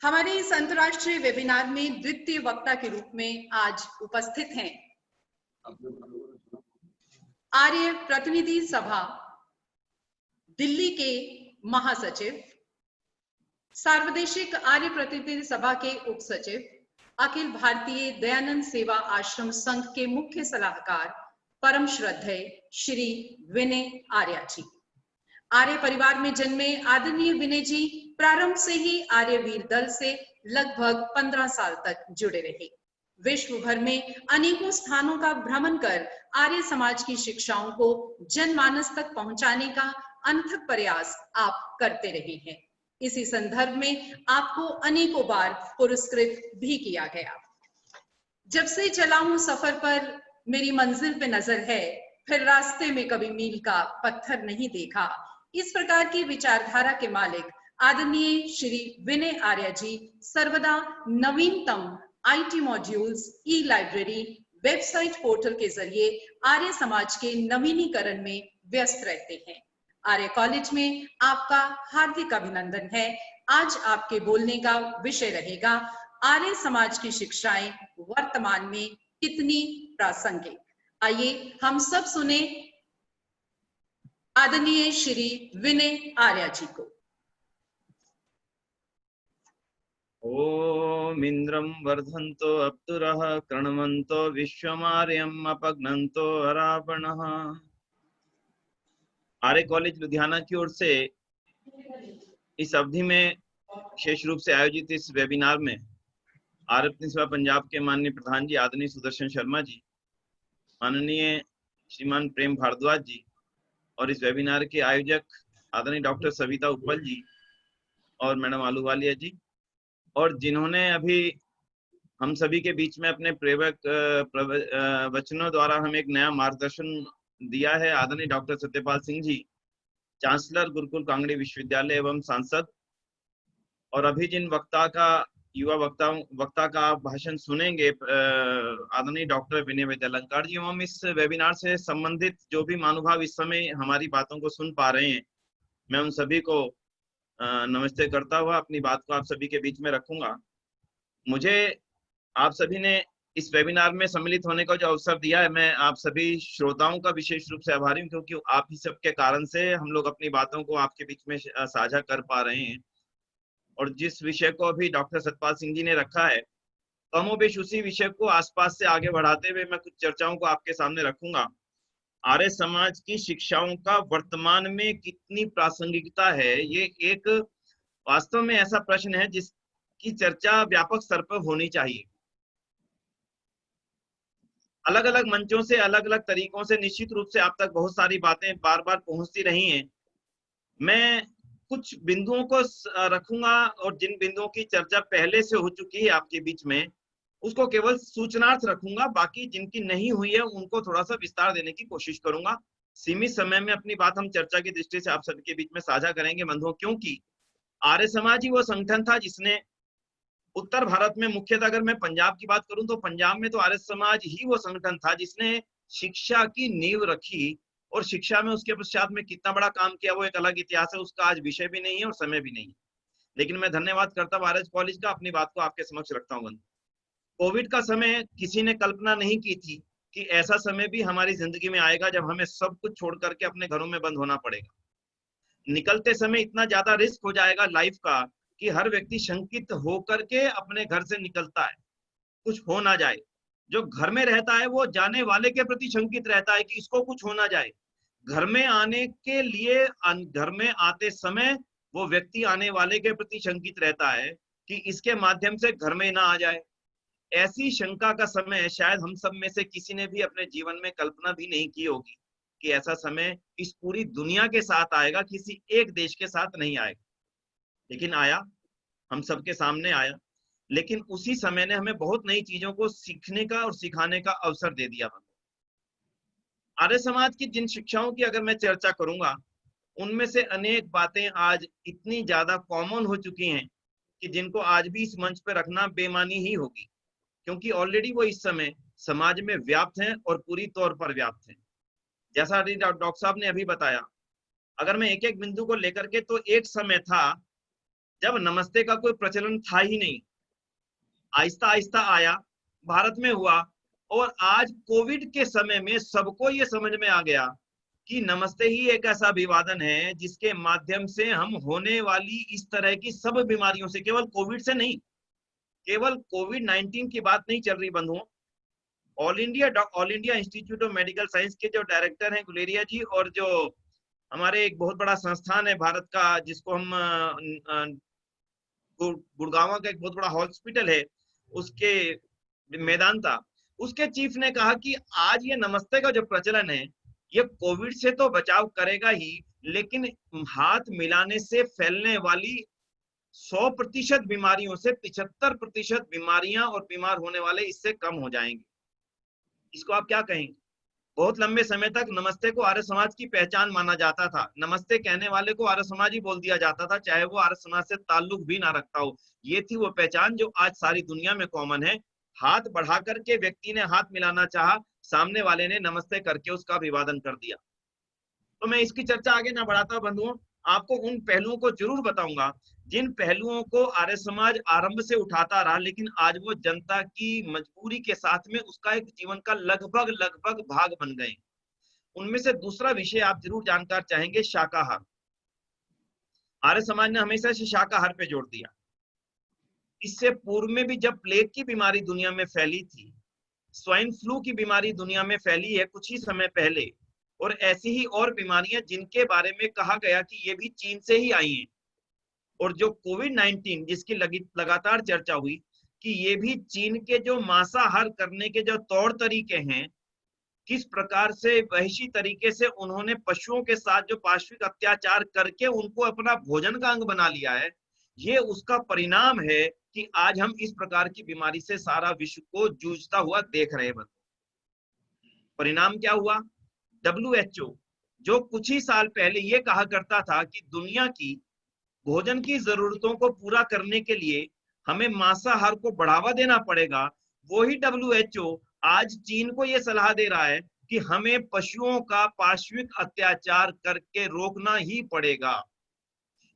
हमारे इस अंतर्राष्ट्रीय वेबिनार में द्वितीय वक्ता के रूप में आज उपस्थित हैं आर्य प्रतिनिधि सभा दिल्ली के महासचिव, सार्वदेशिक आर्य प्रतिनिधि सभा के उप सचिव, अखिल भारतीय दयानंद सेवा आश्रम संघ के मुख्य सलाहकार, परम श्रद्धेय श्री विनय आर्य जी। आर्य परिवार में जन्मे आदरणीय विनय जी प्रारंभ से ही आर्य वीर दल से लगभग 15 साल तक जुड़े रहे। विश्व भर में अनेकों स्थानों का भ्रमण कर आर्य समाज की शिक्षाओं को जनमानस तक पहुंचाने का अनथक प्रयास आप करते रहे हैं। इसी संदर्भ में आपको अनेकों बार पुरस्कृत भी किया गया। जब से चला हूं सफर पर मेरी मंजिल पे नजर है, फिर रास्ते में कभी मील का पत्थर नहीं देखा। इस प्रकार की विचारधारा के मालिक आदरणीय श्री विनय आर्य जी सर्वदा नवीनतम IT modules, E library, website portal के जरिए आर्य समाज के नवीनीकरण में व्यस्त रहते हैं। आर्य कॉलेज में आपका हार्दिक अभिनंदन है। आज आपके बोलने का विषय रहेगा आर्य समाज की शिक्षाएं वर्तमान में कितनी प्रासंगिक। आइए हम सब सुने आदरणीय श्री विनय आर्य जी को। ओम इंद्रम वर्धन्तो अप्तुरः कृण्वन्तो विश्वमार्यम् अपघ्नन्तो अरावणः। आर्य कॉलेज लुधियाना की ओर से इस अवधि में विशेष रूप से आयोजित इस वेबिनार में आर्य प्रतिनिधि सभा पंजाब के माननीय प्रधान जी आदरणीय सुदर्शन शर्मा जी, माननीय श्रीमान प्रेम भारद्वाज जी और इस वेबिनार के आयोजक आदरणीय डॉक्टर सविता उपल जी और मैडम आलूवालिया जी, और जिन्होंने अभी हम सभी के बीच में अपने प्रेरक वचनों द्वारा हमें एक नया मार्गदर्शन दिया है, आदरणीय डॉक्टर सत्यपाल सिंह जी, चांसलर गुरुकुल कांगड़ी विश्वविद्यालय एवं सांसद। और अभी जिन युवा वक्ता का आप भाषण सुनेंगे आदरणीय डॉक्टर विनय वैद्यालंकार जी, हम इस वेबिनार से संबंधित जो भी महानुभाव इस समय हमारी बातों को सुन पा रहे हैं, मैं उन सभी को नमस्ते करता हुआ अपनी बात को आप सभी के बीच में रखूंगा। मुझे आप सभी ने इस वेबिनार में सम्मिलित होने का जो अवसर दिया है, मैं आप सभी श्रोताओं का विशेष रूप से आभारी हूँ, क्योंकि आप ही सबके कारण से हम लोग अपनी बातों को आपके बीच में साझा कर पा रहे हैं। और जिस विषय को अभी डॉक्टर सतपाल सिंह जी ने रखा है, कमोबेश उसी विषय को आसपास से आगे बढ़ाते हुए मैं कुछ चर्चाओं को आपके सामने रखूंगा। आर्य समाज की शिक्षाओं का वर्तमान में कितनी प्रासंगिकता है, ये एक वास्तव में ऐसा प्रश्न है जिसकी चर्चा व्यापक स्तर पर होनी चाहिए। अलग अलग मंचों से, अलग अलग तरीकों से निश्चित रूप से आप तक बहुत सारी बातें बार बार पहुंचती रही हैं। मैं कुछ बिंदुओं को रखूंगा और जिन बिंदुओं की चर्चा पहले से हो चुकी है आपके बीच में, उसको केवल सूचनार्थ रखूंगा। बाकी जिनकी नहीं हुई है उनको थोड़ा सा विस्तार देने की कोशिश करूंगा। सीमित समय में अपनी बात हम चर्चा की दृष्टि से आप सभी के बीच में साझा करेंगे बंधुओं, क्योंकि आर्य समाज ही वो संगठन था जिसने उत्तर भारत में, मुख्यतः अगर मैं पंजाब की बात करूं तो पंजाब में तो आर्य समाज ही वो संगठन था जिसने शिक्षा की नींव रखी। और शिक्षा में उसके पश्चात में कितना बड़ा काम किया वो एक अलग इतिहास है, उसका आज विषय भी नहीं है और समय भी नहीं है। लेकिन मैं धन्यवाद करता हूँ आर्य कॉलेज का, अपनी बात को आपके समक्ष रखता हूँ। कोविड का समय किसी ने कल्पना नहीं की थी कि ऐसा समय भी हमारी जिंदगी में आएगा जब हमें सब कुछ छोड़ करके अपने घरों में बंद होना पड़ेगा। निकलते समय इतना ज्यादा रिस्क हो जाएगा लाइफ का कि हर व्यक्ति शंकित होकर के अपने घर से निकलता है, कुछ हो ना जाए। जो घर में रहता है वो जाने वाले के प्रति शंकित रहता है कि इसको कुछ हो ना जाए। घर में आने के लिए, घर में आते समय वो व्यक्ति आने वाले के प्रति शंकित रहता है कि इसके माध्यम से घर में ना आ जाए। ऐसी शंका का समय शायद हम सब में से किसी ने भी अपने जीवन में कल्पना भी नहीं की होगी कि ऐसा समय इस पूरी दुनिया के साथ आएगा, किसी एक देश के साथ नहीं आएगा। लेकिन आया, हम सबके सामने आया। लेकिन उसी समय ने हमें बहुत नई चीजों को सीखने का और सिखाने का अवसर दे दिया। आर्य समाज की जिन शिक्षाओं की अगर मैं चर्चा करूंगा, उनमें से अनेक बातें आज इतनी ज्यादा कॉमन हो चुकी हैं कि जिनको आज भी इस मंच पर रखना बेमानी ही होगी, क्योंकि ऑलरेडी वो इस समय समाज में व्याप्त हैं और पूरी तौर पर व्याप्त हैं। जैसा डॉक्टर साहब ने अभी बताया, अगर मैं एक एक बिंदु को लेकर के, तो एक समय था जब नमस्ते का कोई प्रचलन था ही नहीं, आहिस्ता आहिस्ता आया, भारत में हुआ, और आज कोविड के समय में सबको ये समझ में आ गया कि नमस्ते ही एक ऐसा अभिवादन है जिसके माध्यम से हम होने वाली इस तरह की सब बीमारियों से, केवल कोविड से नहीं, केवल कोविड-19 की बात नहीं चल रही बंधुओं, all India institute of medical science के जो डायरेक्टर हैं गुलेरिया जी, और जो हमारे एक बहुत बड़ा संस्थान है भारत का जिसको हम गुड़गांव का एक बहुत बड़ा हॉस्पिटल है उसके मेदांता, उसके चीफ ने कहा कि आज ये नमस्ते का जो प्रचलन है ये कोविड से तो बचाव करेगा ही, लेकिन हाथ मिलाने से फैलने वाली 100% बीमारियों से 75% बीमारियां और बीमार होने वाले इससे कम हो जाएंगे। इसको आप क्या कहेंगे? बहुत लंबे समय तक नमस्ते को आर्य समाज की पहचान माना जाता था, नमस्ते कहने वाले को आर्य समाज ही बोल दिया जाता था, चाहे वो आर्य समाज से ताल्लुक भी ना रखता हो। ये थी वो पहचान जो आज सारी दुनिया में कॉमन है। हाथ बढ़ा करके व्यक्ति ने हाथ मिलाना चाहा, सामने वाले ने नमस्ते करके उसका अभिवादन कर दिया। तो मैं इसकी चर्चा आगे ना बढ़ाता बंधुओं, आपको उन पहलुओं को जरूर बताऊंगा जिन पहलुओं को आर्य समाज आरंभ से उठाता रहा, लेकिन आज वो जनता की मजबूरी के साथ में उसका एक जीवन का लगभग लगभग भाग बन गए। उनमें से दूसरा विषय आप जरूर जानकार चाहेंगे, शाकाहार। आर्य समाज ने हमेशा से शाकाहार पे जोर दिया। इससे पूर्व में भी जब प्लेग की बीमारी दुनिया में फैली थी, स्वाइन फ्लू की बीमारी दुनिया में फैली है कुछ ही समय पहले, और ऐसी ही और बीमारियां जिनके बारे में कहा गया कि ये भी चीन से ही आई हैं, और जो कोविड-19 जिसकी लगातार चर्चा हुई कि ये भी चीन के जो मांसाहार करने के जो तौर तरीके हैं, किस प्रकार से वहशी तरीके से उन्होंने पशुओं के साथ जो पाशविक अत्याचार करके उनको अपना भोजन का अंग बना लिया है, ये उसका परिणाम है कि आज हम इस प्रकार की बीमारी से सारा विश्व को जूझता हुआ देख रहे हैं। परिणाम क्या हुआ? WHO जो कुछ ही साल पहले ये कहा करता था कि दुनिया की भोजन की जरूरतों को पूरा करने के लिए हमें मांसाहार को बढ़ावा देना पड़ेगा, वही WHO आज चीन को यह सलाह दे रहा है कि हमें पशुओं का पाशविक अत्याचार करके रोकना ही पड़ेगा।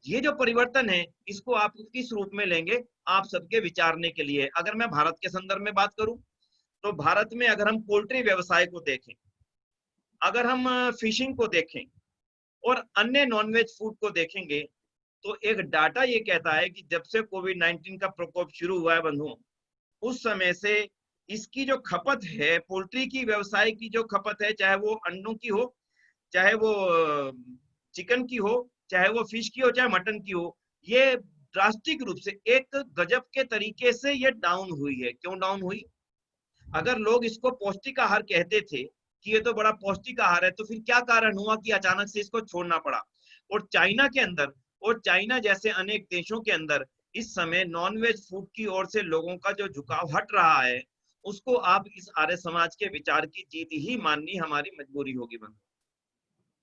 ये जो परिवर्तन है इसको आप किस रूप में लेंगे, आप सबके विचारने के लिए। अगर मैं भारत के संदर्भ में बात करूं तो भारत में अगर हम पोल्ट्री व्यवसाय को देखें, अगर हम फिशिंग को देखें और अन्य नॉनवेज फूड को देखेंगे, तो एक डाटा ये कहता है कि जब से कोविड-19 का प्रकोप शुरू हुआ है बंधुओं, उस समय से इसकी जो खपत है, पोल्ट्री की व्यवसाय की जो खपत है, चाहे वो अंडों की हो, चाहे वो चिकन की हो, चाहे वो फिश की हो, चाहे मटन की हो, ये ड्रास्टिक रूप से एक गजब के तरीके से ये डाउन हुई है। क्यों डाउन हुई? अगर लोग इसको पौष्टिक आहार कहते थे कि ये तो बड़ा पौष्टिक आहार है, तो फिर क्या कारण हुआ कि अचानक से इसको छोड़ना पड़ा? और चाइना के अंदर, और चाइना जैसे अनेक देशों के अंदर इस समय नॉनवेज फूड की ओर से लोगों का जो झुकाव हट रहा है, उसको आप इस आर्य समाज के विचार की जीत ही माननी हमारी मजबूरी होगी बंधु।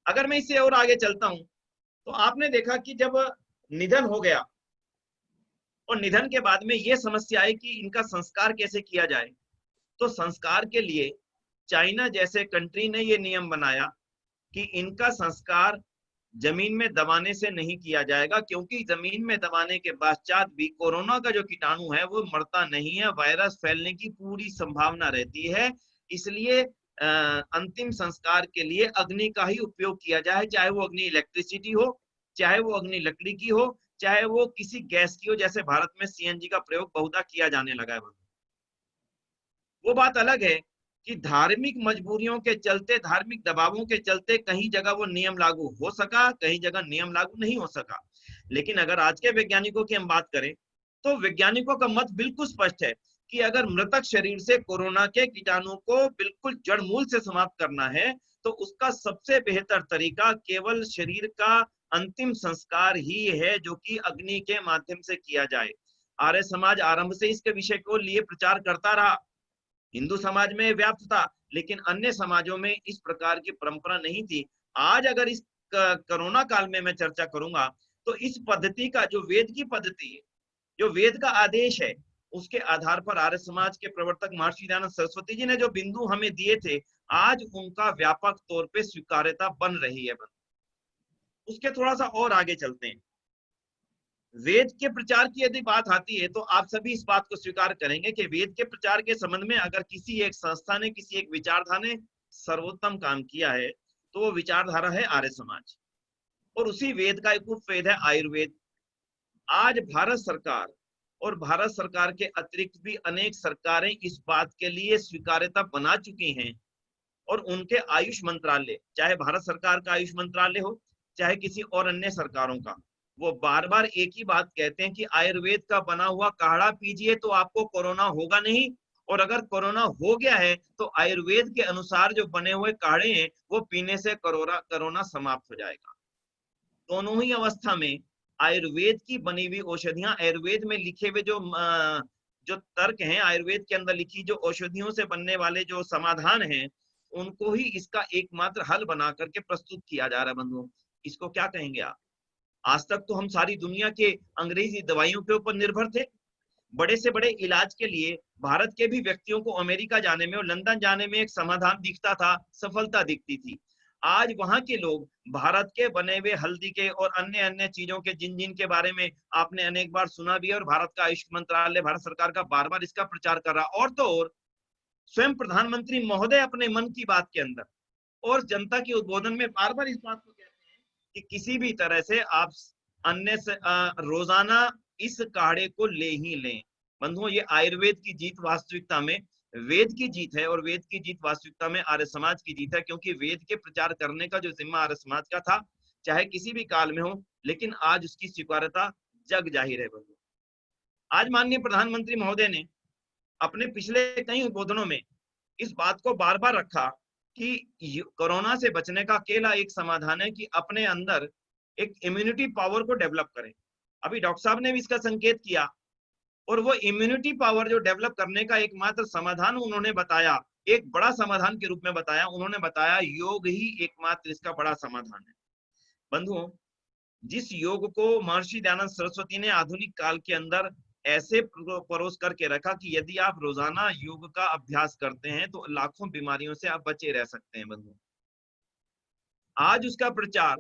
अगर मैं इससे और आगे चलता हूं तो आपने देखा कि जब निधन हो गया और निधन के बाद में ये समस्या आई कि इनका संस्कार कैसे किया जाए, तो संस्कार के लिए चाइना जैसे कंट्री ने ये नियम बनाया कि इनका संस्कार जमीन में दबाने से नहीं किया जाएगा, क्योंकि जमीन में दबाने के पश्चात भी कोरोना का जो कीटाणु है वो मरता नहीं है, वायरस फैलने की पूरी संभावना रहती है। इसलिए अंतिम संस्कार के लिए अग्नि का ही उपयोग किया जाए, चाहे वो अग्नि इलेक्ट्रिसिटी हो, चाहे वो अग्नि लकड़ी की हो, चाहे वो किसी गैस की हो, जैसे भारत में CNG का प्रयोग बहुधा किया जाने लगा है। वो बात अलग है कि धार्मिक मजबूरियों के चलते, धार्मिक दबावों के चलते कहीं जगह वो नियम लागू हो सका, कहीं जगह नियम लागू नहीं हो सका। लेकिन अगर आज के वैज्ञानिकों की हम बात करें तो वैज्ञानिकों का मत बिल्कुल स्पष्ट है कि अगर मृतक शरीर से कोरोना के कीटाणु को बिल्कुल जड़ मूल से समाप्त करना है तो उसका सबसे बेहतर तरीका केवल शरीर का अंतिम संस्कार ही है, जो कि अग्नि के माध्यम से किया जाए। आर्य समाज आरंभ से इसके विषय को लिए प्रचार करता रहा। हिंदू समाज में व्याप्त था, लेकिन अन्य समाजों में इस प्रकार की परंपरा नहीं थी। आज अगर इस कोरोना काल में मैं चर्चा करूंगा तो इस पद्धति का, जो वेद की पद्धति है, जो वेद का आदेश है, उसके आधार पर आर्य समाज के प्रवर्तक महर्षि दयानंद सरस्वती जी ने जो बिंदु हमें दिए थे, आज उनका व्यापक तौर पे स्वीकार्यता बन रही है। उसके थोड़ा सा और आगे चलते हैं। वेद के प्रचार की यदि बात आती है तो आप सभी इस बात को स्वीकार करेंगे कि वेद के प्रचार के संबंध में अगर किसी एक संस्था ने, किसी एक विचारधारा ने सर्वोत्तम काम किया है तो वो विचारधारा है आर्य समाज, और उसी वेद का एक उपवेद है आयुर्वेद। आज भारत सरकार और भारत सरकार के अतिरिक्त भी अनेक सरकारें इस बात के लिए स्वीकार्यता बना चुकी हैं, और उनके आयुष मंत्रालय, चाहे भारत सरकार का आयुष मंत्रालय हो चाहे किसी और अन्य सरकारों का, वो बार बार एक ही बात कहते हैं कि आयुर्वेद का बना हुआ काढ़ा पीजिए तो आपको कोरोना होगा नहीं, और अगर कोरोना हो गया है तो आयुर्वेद के अनुसार जो बने हुए काढ़े हैं वो पीने से कोरोना समाप्त हो जाएगा। दोनों ही अवस्था में आयुर्वेद की बनी हुई औषधियां, आयुर्वेद में लिखे हुए जो तर्क हैं, आयुर्वेद के अंदर लिखी जो औषधियों से बनने वाले जो समाधान हैं, उनको ही इसका एकमात्र हल बना करके प्रस्तुत किया जा रहा है। बंधुओं, इसको क्या कहेंगे आप? आज तक तो हम सारी दुनिया के अंग्रेजी दवाइयों के ऊपर निर्भर थे। बड़े से बड़े इलाज के लिए भारत के भी व्यक्तियों को अमेरिका जाने में और लंदन जाने में एक समाधान दिखता था, सफलता दिखती थी। आज वहां के लोग भारत के बने हुए हल्दी के और अन्य अन्य चीजों के जिन के बारे में आपने अनेक बार सुना भी है, और भारत का आयुष मंत्रालय, भारत सरकार का बार बार इसका प्रचार कर रहा। और तो और स्वयं प्रधानमंत्री महोदय अपने मन की बात के अंदर और जनता के उद्बोधन में बार बार इस बात को कहते हैं कि किसी भी तरह से आप अन्य से रोजाना इस काढ़े को ले ही लें। बंधुओं, ये आयुर्वेद की जीत वास्तविकता में वेद की जीत है, और वेद की जीत वास्तविकता में आर्य समाज की जीत है, क्योंकि वेद के प्रचार करने का जो जिम्मा आर्य समाज का था, चाहे किसी भी काल में हो, लेकिन आज उसकी स्वीकार्यता जग जाहिर है। बंधुओं, आज माननीय प्रधानमंत्री महोदय ने अपने पिछले कई उद्बोधनों में इस बात को बार बार रखा कि कोरोना से बचने का अकेला एक समाधान है कि अपने अंदर एक इम्यूनिटी पावर को डेवलप करें। अभी डॉक्टर साहब ने भी इसका संकेत किया, और वो इम्यूनिटी पावर जो डेवलप करने का एकमात्र समाधान उन्होंने बताया, एक बड़ा समाधान के रूप में बताया, उन्होंने बताया योग ही एकमात्र इसका बड़ा समाधान है। बंधुओं, जिस योग को महर्षि दयानंद सरस्वती ने आधुनिक काल के अंदर ऐसे परोस करके रखा कि यदि आप रोजाना योग का अभ्यास करते हैं तो लाखों बीमारियों से आप बचे रह सकते हैं। बंधुओं, आज उसका प्रचार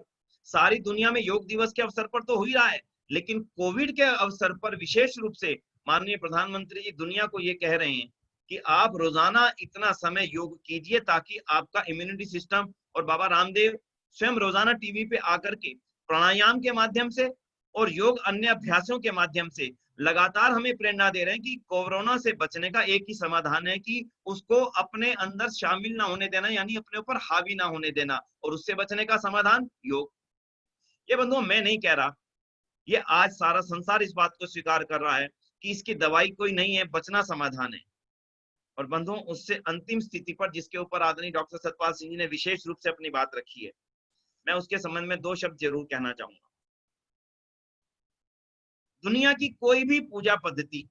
सारी दुनिया में योग दिवस के अवसर पर तो हो ही रहा है, लेकिन कोविड के अवसर पर विशेष रूप से माननीय प्रधानमंत्री जी दुनिया को ये कह रहे हैं कि आप रोजाना इतना समय योग कीजिए ताकि आपका इम्यूनिटी सिस्टम, और बाबा रामदेव स्वयं रोजाना टीवी पे आकर के प्राणायाम के माध्यम से और योग अन्य अभ्यासों के माध्यम से लगातार हमें प्रेरणा दे रहे हैं कि कोरोना से बचने का एक ही समाधान है कि उसको अपने अंदर शामिल ना होने देना, यानी अपने ऊपर हावी ना होने देना, और उससे बचने का समाधान योग। ये बंधुओं मैं नहीं कह रहा, ये आज सारा संसार इस बात को स्वीकार कर रहा है कि इसकी दवाई कोई नहीं है, बचना समाधान है। और बंधुओं, उससे अंतिम स्थिति पर जिसके ऊपर आदरणीय डॉक्टर सतपाल सिंह जी ने विशेष रूप से अपनी बात रखी है, मैं उसके संबंध में दो शब्द जरूर कहना चाहूंगा। दुनिया की कोई भी पूजा पद्धति,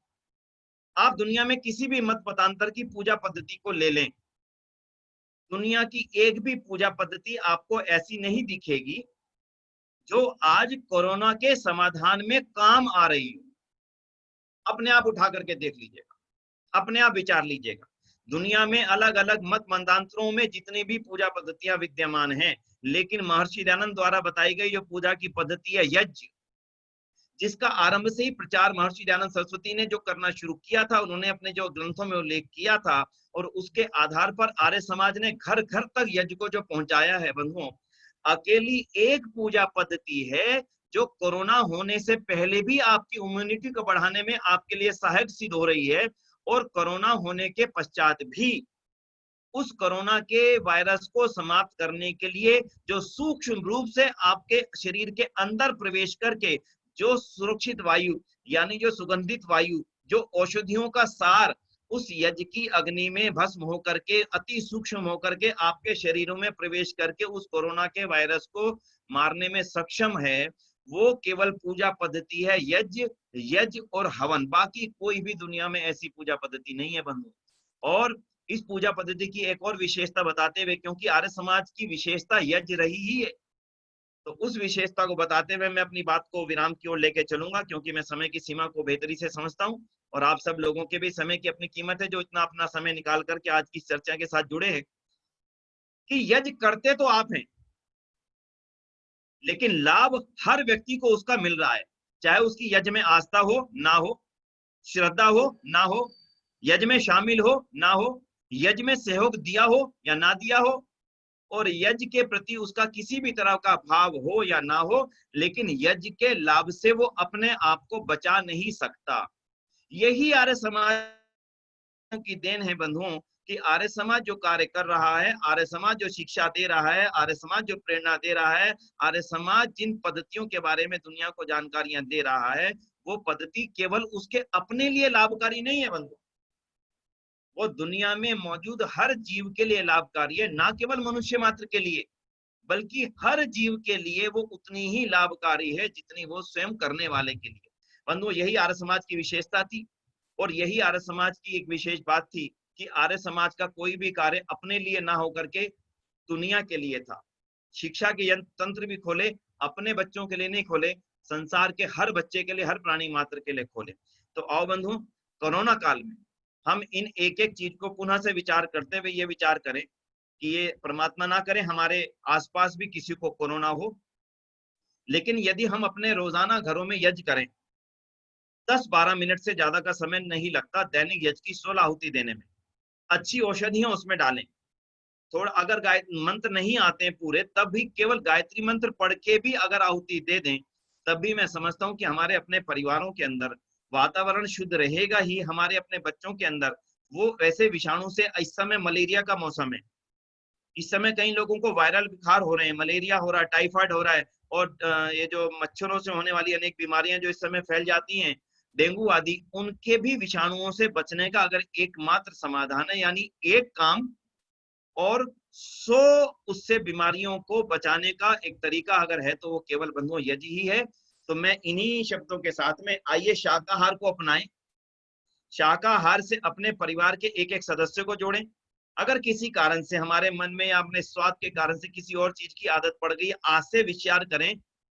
आप दुनिया में किसी भी मत मतांतर की पूजा पद्धति को ले लें, दुनिया की एक भी पूजा पद्धति आपको ऐसी नहीं दिखेगी जो आज कोरोना के समाधान में काम आ रही हो। अपने आप उठा करके देख लीजिएगा, अपने आप विचार लीजिएगा। दुनिया में अलग अलग मत मंतांतरों में जितनी भी पूजा पद्धतियां विद्यमान हैं, लेकिन महर्षि दयानंद द्वारा बताई गई जो पूजा की पद्धति है यज्ञ, जिसका आरंभ से ही प्रचार महर्षि दयानंद सरस्वती ने जो करना शुरू किया था, उन्होंने अपने जो ग्रंथों में उल्लेख किया था, और उसके आधार पर आर्य समाज ने घर घर तक यज्ञ को जो पहुंचाया है। बंधुओं, अकेली एक पूजा पद्धति है जो कोरोना होने से पहले भी आपकी इम्यूनिटी को बढ़ाने में आपके लिए सहायक सिद्ध हो रही है, और कोरोना होने के पश्चात भी उस कोरोना के वायरस को समाप्त करने के लिए जो सूक्ष्म रूप से आपके शरीर के अंदर प्रवेश करके जो सुरक्षित वायु, यानी जो सुगंधित वायु, जो औषधियों का सार उस यज्ञ की अग्नि में भस्म होकर के, अति सूक्ष्म होकर के आपके शरीरों में प्रवेश करके उस कोरोना के वायरस को मारने में सक्षम है, वो केवल पूजा पद्धति है यज्ञ और हवन। बाकी कोई भी दुनिया में ऐसी पूजा पद्धति नहीं है बंधु। और इस पूजा पद्धति की एक और विशेषता बताते हुए, क्योंकि आर्य समाज की विशेषता यज्ञ रही ही है, तो उस विशेषता को बताते हुए मैं अपनी बात को विराम की ओर लेके चलूंगा, क्योंकि मैं समय की सीमा को बेहतरी से समझता हूं, और आप सब लोगों के भी समय की अपनी कीमत है जो इतना अपना समय निकाल करके आज की चर्चा के साथ जुड़े हैं। कि यज्ञ करते तो आप हैं, लेकिन लाभ हर व्यक्ति को उसका मिल रहा है। चाहे उसकी यज्ञ में आस्था हो ना हो, श्रद्धा हो ना हो, यज्ञ में शामिल हो ना हो, यज्ञ में सहयोग दिया हो या ना दिया हो, और यज्ञ के प्रति उसका किसी भी तरह का भाव हो या ना हो, लेकिन यज्ञ के लाभ से वो अपने आप को बचा नहीं सकता। यही आर्य समाज की देन है बंधुओं, कि आर्य समाज जो कार्य कर रहा है, आर्य समाज जो शिक्षा दे रहा है, आर्य समाज जो प्रेरणा दे रहा है, आर्य समाज जिन पद्धतियों के बारे में दुनिया को जानकारियां दे रहा है, वो पद्धति केवल उसके अपने लिए लाभकारी नहीं है बंधु, वो दुनिया में मौजूद हर जीव के लिए लाभकारी है, ना केवल मनुष्य मात्र के लिए, बल्कि हर जीव के लिए वो उतनी ही लाभकारी है जितनी वो स्वयं करने वाले के लिए। बंधुओं, यही आर्य समाज की विशेषता थी, और यही आर्य समाज की एक विशेष बात थी कि आर्य समाज का कोई भी कार्य अपने लिए ना होकर के दुनिया के लिए था। शिक्षा के तंत्र भी खोले, अपने बच्चों के लिए नहीं खोले, संसार के हर बच्चे के लिए, हर प्राणी मात्र के लिए खोले। तो आओ बंधु, कोरोना काल में हम इन एक एक चीज को पुनः से विचार करते हुए ये विचार करें कि ये परमात्मा ना करे हमारे आसपास भी किसी को कोरोना हो, लेकिन यदि हम अपने रोजाना घरों में यज्ञ करें, 10-12 मिनट से ज्यादा का समय नहीं लगता दैनिक यज्ञ की 16 आहुति देने में, अच्छी औषधियां उसमें डालें, थोड़ा अगर मंत्र नहीं आते हैं पूरे, तब भी केवल गायत्री मंत्र पढ़ के भी अगर आहुति दे दें, तब भी मैं समझता हूँ कि हमारे अपने परिवारों के अंदर वातावरण शुद्ध रहेगा ही, हमारे अपने बच्चों के अंदर वो वैसे विषाणु से, इस समय मलेरिया का मौसम है, इस समय कई लोगों को वायरल बुखार हो रहे हैं, मलेरिया हो रहा है, टाइफाइड हो रहा है, और ये जो मच्छरों से होने वाली अनेक बीमारियां जो इस समय फैल जाती हैं, डेंगू आदि, उनके भी विषाणुओं से बचने का अगर एकमात्र समाधान है, यानी एक काम और 100 उससे बीमारियों को बचाने का एक तरीका अगर है, तो वो केवल बंधुओं यज्ञ ही है। तो मैं इन्हीं शब्दों के साथ में आइए शाकाहार को अपनाएं, शाकाहार से अपने परिवार के एक एक सदस्य को जोड़ें। अगर किसी कारण से हमारे मन में या अपने स्वाद के कारण से किसी और चीज की आदत पड़ गई, आज से विचार करें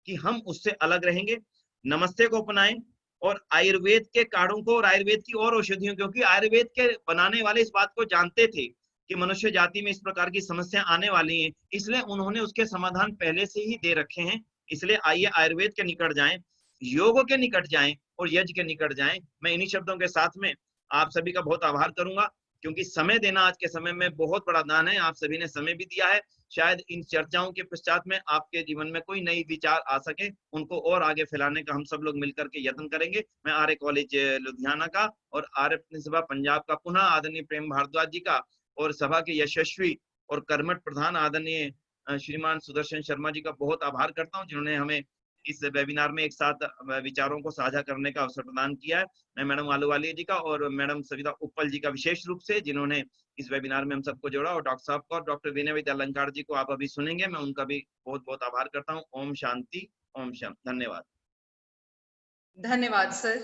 कि हम उससे अलग रहेंगे, नमस्ते को अपनाएं, और आयुर्वेद के काढ़ों को और आयुर्वेद की और औषधियों, क्योंकि आयुर्वेद के बनाने वाले इस बात को जानते थे कि मनुष्य जाति में इस प्रकार की समस्या आने वाली है, इसलिए उन्होंने उसके समाधान पहले से ही दे रखे हैं। इसलिए आइए आयुर्वेद के निकट जाएं, योग के निकट जाएं और यज्ञ के निकट जाएं। मैं इन्हीं शब्दों के साथ में आप सभी का बहुत आभार करूंगा, क्योंकि समय देना आज के समय में बहुत बड़ा दान है। आप सभी ने समय भी दिया है, शायद इन चर्चाओं के पश्चात में आपके जीवन में कोई नई विचार आ सके, उनको और आगे फैलाने का हम सब लोग मिलकर के यत्न करेंगे। मैं आर्य कॉलेज लुधियाना का और आर्य सभा पंजाब का पुनः आदरणीय प्रेम भारद्वाज जी का और सभा के यशस्वी और कर्मठ प्रधान आदरणीय श्रीमान सुदर्शन शर्मा जी का बहुत आभार करता हूँ, जिन्होंने हमें इस वेबिनार में एक साथ विचारों को साझा करने का अवसर प्रदान किया है। मैं मैडम आलूवालिया जी का और मैडम सविता उप्पल जी का विशेष रूप से, जिन्होंने इस वेबिनार में हम सबको जोड़ा, और डॉक्टर साहब को और डॉक्टर विनय विद्या अलंकार जी को आप अभी सुनेंगे, मैं उनका भी बहुत बहुत आभार करता हूँ। ओम शांति, ओम शांति। धन्यवाद। धन्यवाद सर,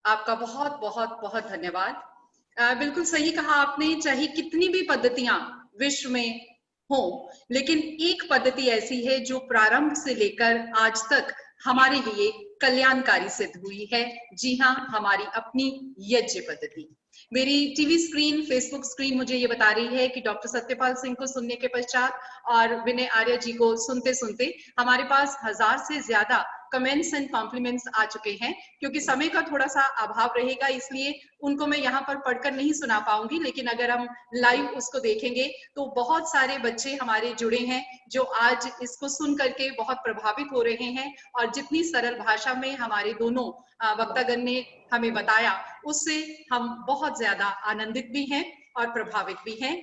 आपका बहुत बहुत बहुत धन्यवाद। बिल्कुल सही कहा आपने, चाहे कितनी भी पद्धतियां विश्व में हो, लेकिन एक पद्धति ऐसी है जो प्रारंभ से लेकर आज तक हमारे लिए कल्याणकारी सिद्ध हुई है। जी हाँ, हमारी अपनी यज्ञ पद्धति। मेरी टीवी स्क्रीन, फेसबुक स्क्रीन मुझे ये बता रही है कि डॉक्टर सत्यपाल सिंह को सुनने के पश्चात और विनय आर्य जी को सुनते सुनते हमारे पास 1000 से ज्यादा कमेंट्स एंड कॉम्प्लीमेंट्स आ चुके हैं। क्योंकि समय का थोड़ा सा अभाव रहेगा, इसलिए उनको मैं यहाँ पर पढ़कर नहीं सुना पाऊंगी, लेकिन अगर हम लाइव उसको देखेंगे तो बहुत सारे बच्चे हमारे जुड़े हैं जो आज इसको सुन करके बहुत प्रभावित हो रहे हैं, और जितनी सरल भाषा में हमारे दोनों वक्तागण ने हमें बताया, उससे हम बहुत ज्यादा आनंदित भी हैं और प्रभावित भी हैं।